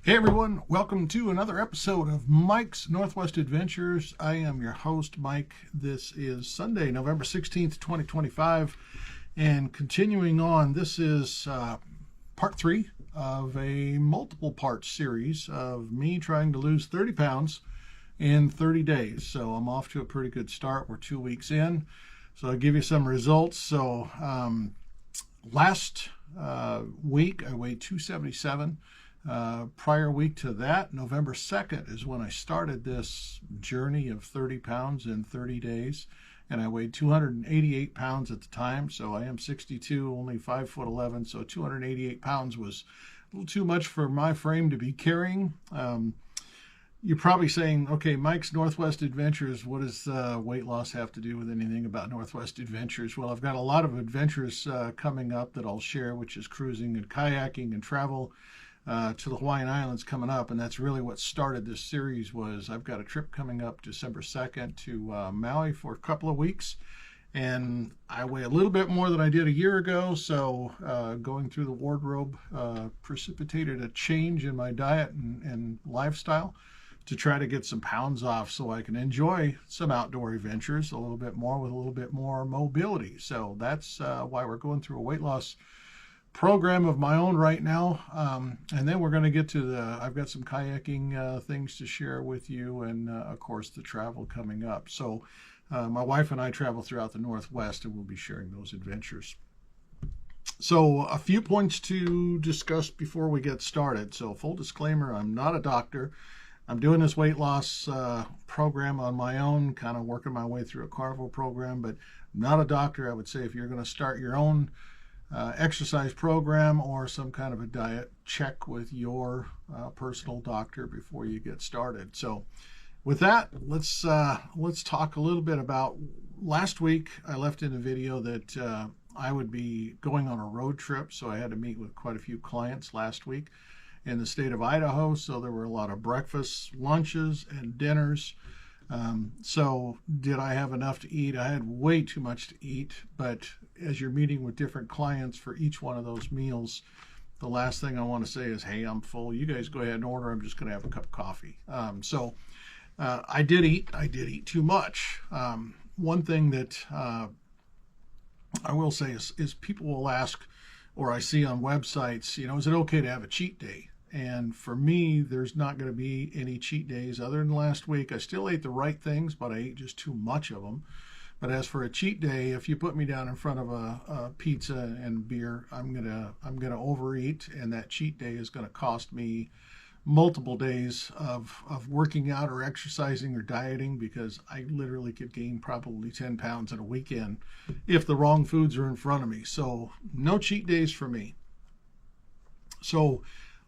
Hey everyone, welcome to another episode of Mike's Northwest Adventures. I am your host, Mike. This is Sunday, November 16th, 2025. And continuing on, this is part 3 of a multiple part series of me trying to lose 30 pounds in 30 days. So I'm off to a pretty good start. We're 2 weeks in. So I'll give you some results. So last week I weighed 277. Prior week to that, November 2nd, is when I started this journey of 30 pounds in 30 days, and I weighed 288 pounds at the time. So I am 62, only 5'11", so 288 pounds was a little too much for my frame to be carrying. You're probably saying, okay, Mike's Northwest Adventures, what does weight loss have to do with anything about Northwest Adventures? Well, I've got a lot of adventures coming up that I'll share, which is cruising and kayaking and travel to the Hawaiian Islands coming up, and that's really what started this series. Was I've got a trip coming up December 2nd to Maui for a couple of weeks, and I weigh a little bit more than I did a year ago, so going through the wardrobe precipitated a change in my diet and lifestyle to try to get some pounds off so I can enjoy some outdoor adventures a little bit more with a little bit more mobility. So that's why we're going through a weight loss program of my own right now, and then we're going to get to I've got some kayaking things to share with you, and of course the travel coming up. So my wife and I travel throughout the Northwest, and we'll be sharing those adventures. So a few points to discuss before we get started. So full disclaimer, I'm not a doctor. I'm doing this weight loss program on my own, kind of working my way through a carnivore program, but I'm not a doctor. I would say if you're going to start your own exercise program or some kind of a diet, check with your personal doctor before you get started. So with that, let's talk a little bit about last week. I left in a video that I would be going on a road trip, so I had to meet with quite a few clients last week in the state of Idaho. So there were a lot of breakfasts, lunches, and dinners. So did I have enough to eat? I had way too much to eat, but as you're meeting with different clients for each one of those meals, the last thing I want to say is, hey, I'm full. You guys go ahead and order. I'm just going to have a cup of coffee. So I did eat too much. One thing that I will say is people will ask, or I see on websites, is it okay to have a cheat day? And for me, there's not going to be any cheat days other than last week. I still ate the right things, but I ate just too much of them. But as for a cheat day, if you put me down in front of a pizza and beer, I'm gonna overeat, and that cheat day is going to cost me multiple days of working out or exercising or dieting, because I literally could gain probably 10 pounds in a weekend if the wrong foods are in front of me. So no cheat days for me. So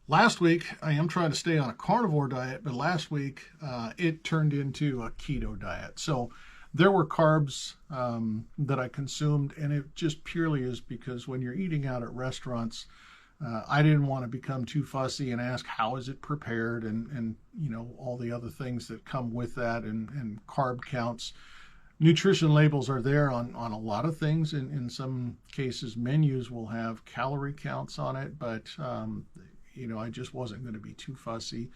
last week, I am trying to stay on a carnivore diet, but last week it turned into a keto diet. So there were carbs that I consumed, and it just purely is because when you're eating out at restaurants, I didn't want to become too fussy and ask how is it prepared and all the other things that come with that, and carb counts. Nutrition labels are there on a lot of things. In some cases, menus will have calorie counts on it, but I just wasn't going to be too fussy.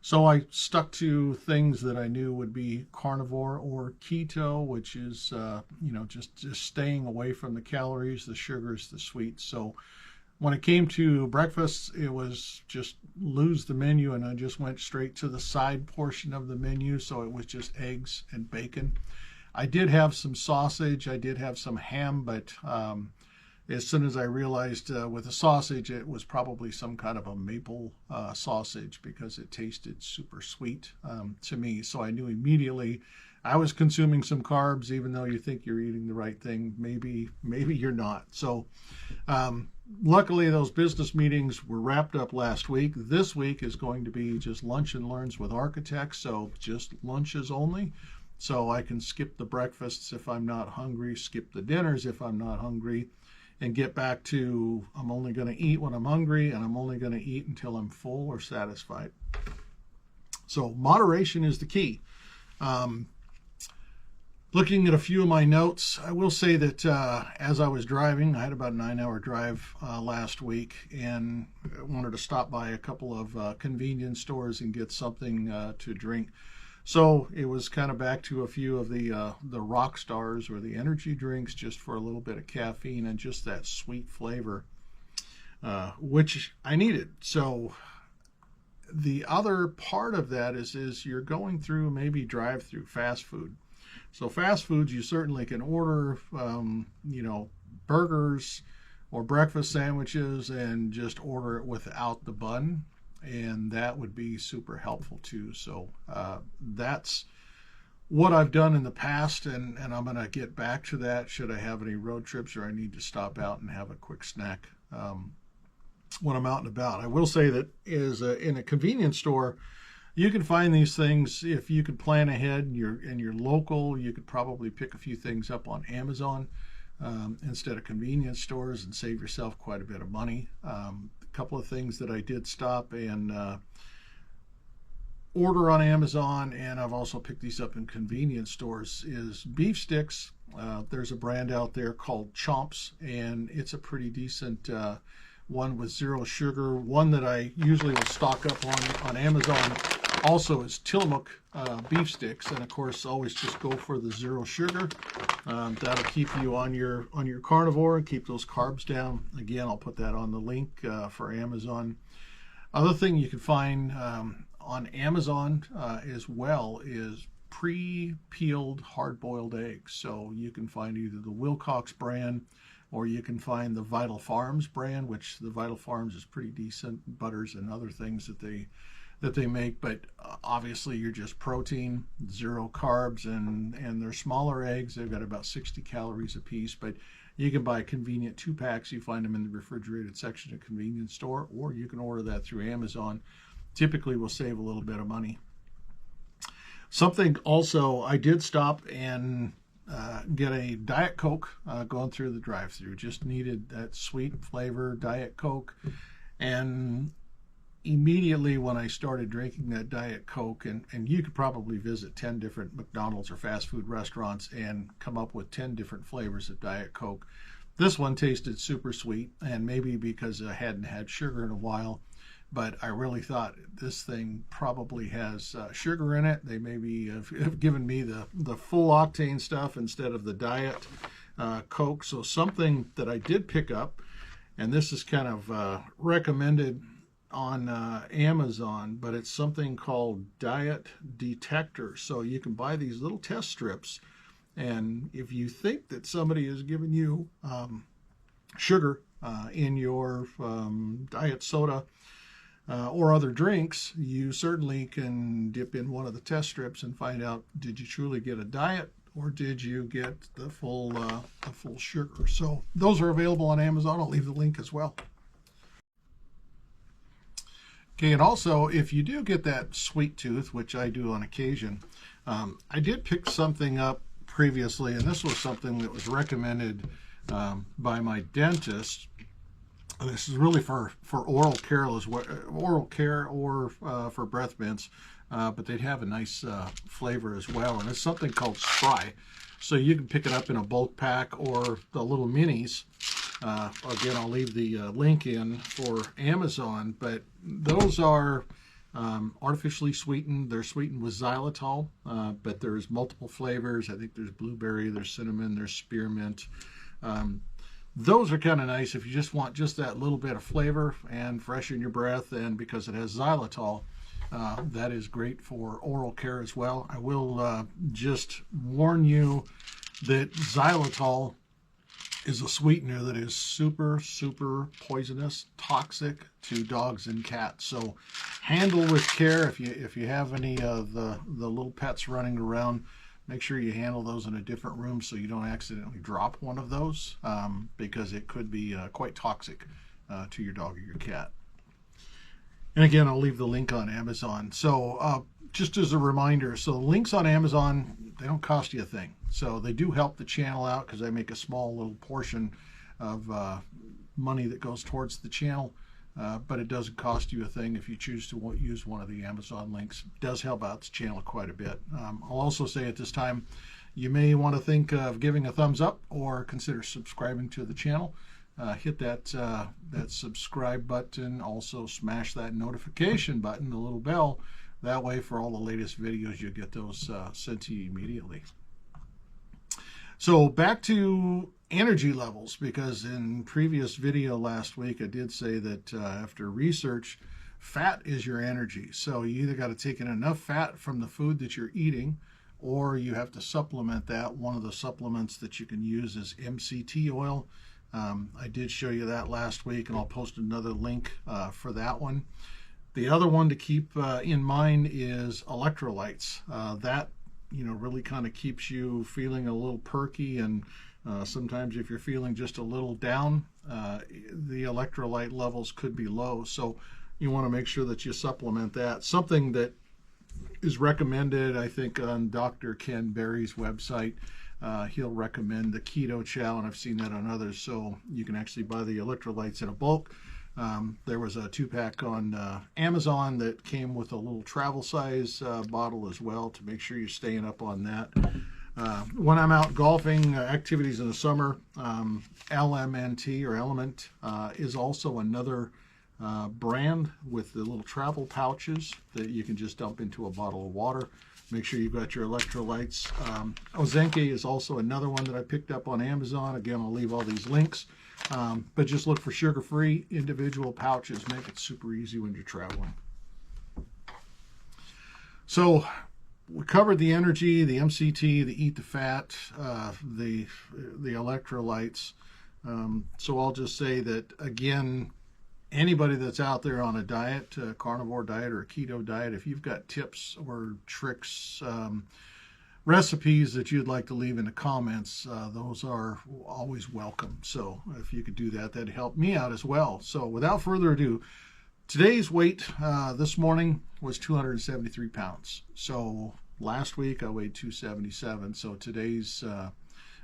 So I stuck to things that I knew would be carnivore or keto, which is, just staying away from the calories, the sugars, the sweets. So when it came to breakfast, it was just lose the menu, and I just went straight to the side portion of the menu. So it was just eggs and bacon. I did have some sausage. I did have some ham, but as soon as I realized with the sausage, it was probably some kind of a maple sausage, because it tasted super sweet to me. So I knew immediately I was consuming some carbs, even though you think you're eating the right thing. Maybe you're not. So luckily, those business meetings were wrapped up last week. This week is going to be just lunch and learns with architects. So just lunches only. So I can skip the breakfasts if I'm not hungry, skip the dinners if I'm not hungry, and get back to I'm only going to eat when I'm hungry, and I'm only going to eat until I'm full or satisfied. So moderation is the key. Looking at a few of my notes, I will say that as I was driving, I had about a 9-hour drive last week, and I wanted to stop by a couple of convenience stores and get something to drink. So it was kind of back to a few of the rock stars or the energy drinks, just for a little bit of caffeine and just that sweet flavor, which I needed. So the other part of that is you're going through maybe drive-through fast food. So fast foods, you certainly can order, burgers or breakfast sandwiches and just order it without the bun. And that would be super helpful too. So that's what I've done in the past, and I'm going to get back to that should I have any road trips or I need to stop out and have a quick snack when I'm out and about. I will say that in a convenience store, you can find these things if you could plan ahead and you're local. You could probably pick a few things up on Amazon instead of convenience stores and save yourself quite a bit of money. A couple of things that I did stop and order on Amazon, and I've also picked these up in convenience stores, is beef sticks. There's a brand out there called Chomps, and it's a pretty decent one with zero sugar. One that I usually will stock up on Amazon also is Tillamook beef sticks, and of course always just go for the zero sugar. That'll keep you on your carnivore and keep those carbs down. Again, I'll put that on the link for Amazon. Other thing you can find on Amazon as well is pre-peeled hard-boiled eggs. So you can find either the Wilcox brand, or you can find the Vital Farms brand, which the Vital Farms is pretty decent, butters and other things that they make, but obviously you're just protein, zero carbs, and they're smaller eggs. They've got about 60 calories a piece, but you can buy convenient 2-packs. You find them in the refrigerated section of a convenience store, or you can order that through Amazon. Typically will save a little bit of money. Something also, I did stop and get a Diet Coke going through the drive-thru. Just needed that sweet flavor Diet Coke, and immediately when I started drinking that Diet Coke, and you could probably visit 10 different McDonald's or fast food restaurants and come up with 10 different flavors of Diet Coke. This one tasted super sweet, and maybe because I hadn't had sugar in a while, but I really thought this thing probably has sugar in it. They maybe have given me the full octane stuff instead of the Diet Coke. So something that I did pick up, and this is kind of recommended on Amazon, but it's something called Diet Detector. So you can buy these little test strips, and if you think that somebody is giving you sugar in your diet soda or other drinks, you certainly can dip in one of the test strips and find out, did you truly get a diet, or did you get the full sugar? So those are available on Amazon. I'll leave the link as well. Okay, and also, if you do get that sweet tooth, which I do on occasion, I did pick something up previously, and this was something that was recommended by my dentist. This is really for oral care or for breath mints, but they'd have a nice flavor as well, and it's something called Spry. So you can pick it up in a bulk pack or the little minis. Again, I'll leave the link in for Amazon, but those are artificially sweetened. They're sweetened with xylitol, but there's multiple flavors. I think there's blueberry, there's cinnamon, there's spearmint. Those are kind of nice if you just want just that little bit of flavor and freshen your breath, and because it has xylitol, that is great for oral care as well. I will just warn you that xylitol is a sweetener that is super, super poisonous, toxic to dogs and cats. So handle with care. If you have any of the little pets running around, make sure you handle those in a different room so you don't accidentally drop one of those, because it could be quite toxic to your dog or your cat. And again, I'll leave the link on Amazon. So just as a reminder, so links on Amazon, they don't cost you a thing. So they do help the channel out because I make a small little portion of money that goes towards the channel. But it doesn't cost you a thing if you choose to use one of the Amazon links. It does help out the channel quite a bit. I'll also say at this time, you may want to think of giving a thumbs up or consider subscribing to the channel. Hit that subscribe button. Also smash that notification button, the little bell. That way, for all the latest videos, you'll get those sent to you immediately. So back to energy levels, because in previous video last week, I did say that after research, fat is your energy. So you either got to take in enough fat from the food that you're eating, or you have to supplement that. One of the supplements that you can use is MCT oil. I did show you that last week, and I'll post another link for that one. The other one to keep in mind is electrolytes. That really kind of keeps you feeling a little perky, and sometimes if you're feeling just a little down, the electrolyte levels could be low. So you want to make sure that you supplement that. Something that is recommended, I think, on Dr. Ken Berry's website. He'll recommend the Keto Chow, and I've seen that on others. So you can actually buy the electrolytes in a bulk. There was a 2-pack on Amazon that came with a little travel size bottle as well, to make sure you're staying up on that. When I'm out golfing, activities in the summer, LMNT or Element is also another brand with the little travel pouches that you can just dump into a bottle of water. Make sure you've got your electrolytes. Ozenke is also another one that I picked up on Amazon. Again, I'll leave all these links. But just look for sugar-free individual pouches. Make it super easy when you're traveling. So we covered the energy, the MCT, the eat the fat, the electrolytes. So I'll just say that, again, anybody that's out there on a diet, a carnivore diet or a keto diet, if you've got tips or tricks, recipes that you'd like to leave in the comments, those are always welcome. So if you could do that, that'd help me out as well. So without further ado, today's weight this morning was 273 pounds. So last week I weighed 277. So today's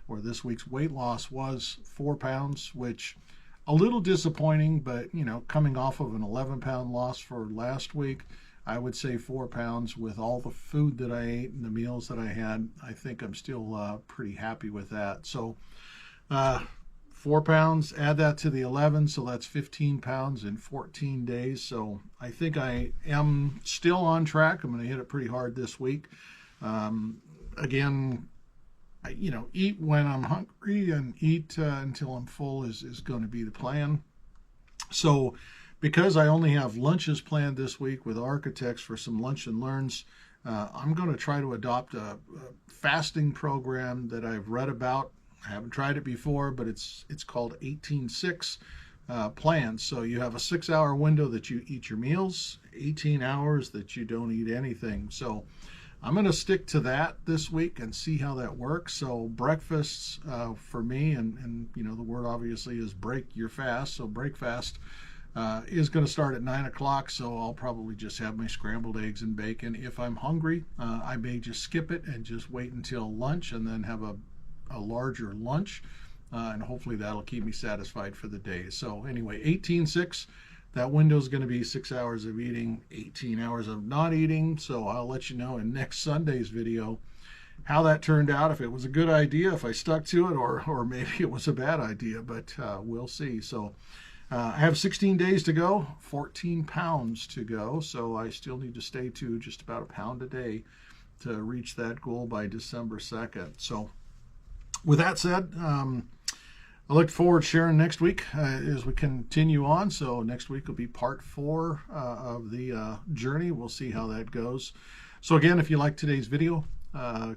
or this week's weight loss was 4 pounds, which a little disappointing, but coming off of an 11-pound loss for last week, I would say 4 pounds with all the food that I ate and the meals that I had. I think I'm still pretty happy with that. So 4 pounds, add that to the 11, so that's 15 pounds in 14 days. So I think I am still on track. I'm going to hit it pretty hard this week. Again, eat when I'm hungry and eat until I'm full is going to be the plan. So because I only have lunches planned this week with architects for some lunch and learns, I'm going to try to adopt a fasting program that I've read about. I haven't tried it before, but it's called 18-6 plan. So you have a 6-hour window that you eat your meals, 18 hours that you don't eat anything. So I'm going to stick to that this week and see how that works. So breakfasts for me, and the word obviously is break your fast. So break fast is going to start at 9 o'clock. So I'll probably just have my scrambled eggs and bacon. If I'm hungry, I may just skip it and just wait until lunch and then have a larger lunch. And hopefully that'll keep me satisfied for the day. So anyway, 18-6. That window is going to be 6 hours of eating, 18 hours of not eating. So I'll let you know in next Sunday's video how that turned out, if it was a good idea, if I stuck to it, or maybe it was a bad idea, but we'll see. So I have 16 days to go, 14 pounds to go. So I still need to stay to just about a pound a day to reach that goal by December 2nd. So with that said, I look forward to sharing next week as we continue on. So next week will be part 4 of the journey. We'll see how that goes. So again, if you like today's video,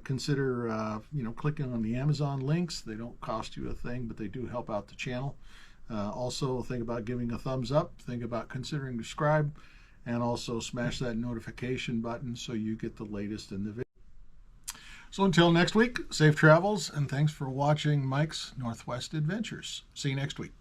consider clicking on the Amazon links. They don't cost you a thing, but they do help out the channel. Also, think about giving a thumbs up. Think about considering subscribe, and also smash that notification button so you get the latest in the video. So until next week, safe travels, and thanks for watching Mike's Northwest Adventures. See you next week.